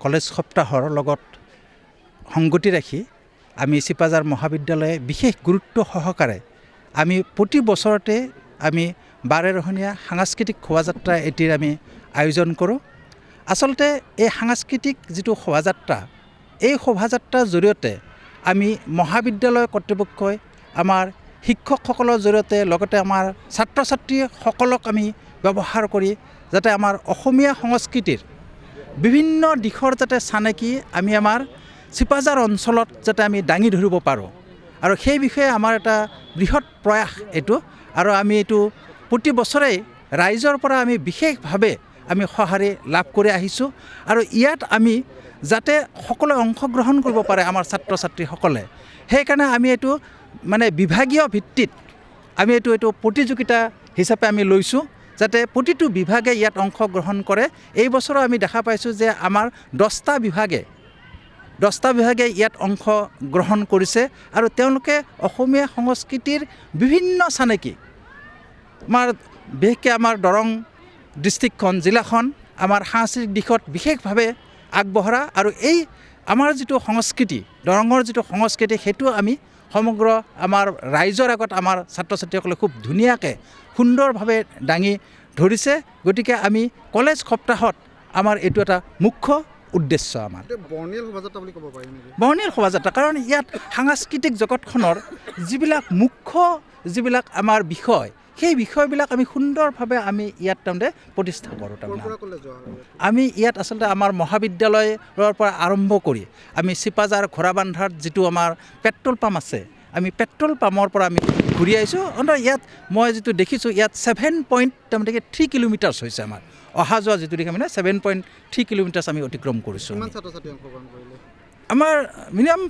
College সপ্তাহৰ লগত সংগতি ৰাখি আমি চিপাঝাৰ মহাবিদ্যালয়ে বিশেষ গুৰুত্ব সহকাৰে আমি প্ৰতি বছৰতে আমি বাৰেৰহণীয়া সাংস্কৃতিক শোভাযাত্ৰা এটিৰ আমি আয়োজন কৰোঁ। আচলতে এই সাংস্কৃতিক যিটো শোভাযাত্ৰা, এই শোভাযাত্ৰাৰ জৰিয়তে আমি মহাবিদ্যালয় কৰ্তৃপক্ষই আমাৰ শিক্ষকসকলৰ জৰিয়তে লগতে আমাৰ ছাত্ৰ ছাত্ৰীসকলক আমি ব্যৱহাৰ কৰি যাতে আমাৰ অসমীয়া সংস্কৃতিৰ বিভিন্ন দিশৰ যাতে চানেকি আমি আমাৰ চিপাঝাৰ অঞ্চলত যাতে আমি দাঙি ধৰিব পাৰোঁ, আৰু সেই বিষয়ে আমাৰ এটা বৃহৎ প্ৰয়াস এইটো। আৰু আমি এইটো প্ৰতি বছৰেই ৰাইজৰ পৰা আমি বিশেষভাৱে আমি সঁহাৰি লাভ কৰি আহিছোঁ। আৰু ইয়াত আমি যাতে সকলোৱে অংশগ্ৰহণ কৰিব পাৰে আমাৰ ছাত্ৰ ছাত্ৰীসকলে, সেইকাৰণে আমি এইটো মানে বিভাগীয় ভিত্তিত আমি এইটো প্ৰতিযোগিতা হিচাপে আমি লৈছোঁ, যাতে প্ৰতিটো বিভাগে ইয়াত অংশগ্ৰহণ কৰে। এই বছৰো আমি দেখা পাইছোঁ যে আমাৰ 10টা বিভাগে ইয়াত অংশগ্ৰহণ কৰিছে, আৰু তেওঁলোকে অসমীয়া সংস্কৃতিৰ বিভিন্ন চানেকি আমাৰ বিশেষকৈ আমাৰ দৰং ডিষ্ট্ৰিক্টখন, জিলাখন আমাৰ সাংস্কৃতিক দিশত বিশেষভাৱে আগবঢ়া। আৰু এই আমাৰ যিটো সংস্কৃতি, দৰঙৰ যিটো সংস্কৃতি, সেইটো আমি সমগ্ৰ আমাৰ ৰাইজৰ আগত আমাৰ ছাত্ৰ ছাত্ৰীসকলে খুব ধুনীয়াকৈ সুন্দৰভাৱে দাঙি ধৰিছে। গতিকে আমি কলেজ সপ্তাহত আমাৰ এইটো এটা মুখ্য উদ্দেশ্য। আমাৰ বৰ্ণিল শোভাযাত্ৰা বুলি ক'ব পাৰি নেকি? বৰ্ণিল শোভাযাত্ৰা, কাৰণ ইয়াত সাংস্কৃতিক জগতখনৰ যিবিলাক মুখ্য যিবিলাক আমাৰ বিষয়, সেই বিষয়বিলাক আমি সুন্দৰভাৱে আমি ইয়াত তাৰমানে প্ৰতিষ্ঠা কৰোঁ। আমি ইয়াত আচলতে আমাৰ মহাবিদ্যালয়ৰ পৰা আৰম্ভ কৰি আমি চিপাঝাৰ ঘোঁৰাবান্ধাত যিটো আমাৰ পেট্ৰল পাম্প আছে, আমি পেট্ৰল পাম্পৰ পৰা আমি ঘূৰি আহিছোঁ। ইয়াত মই যিটো দেখিছোঁ, ইয়াত 7.3 কিলোমিটাৰ্ছ হৈছে আমাৰ অহা যোৱা যিটো দেখি মানে 7.3 কিলোমিটাৰ্ছ আমি অতিক্ৰম কৰিছোঁ। কিমান ছাত্ৰ ছাত্ৰী অংশগ্ৰহণ কৰিলে? আমাৰ মিনিমাম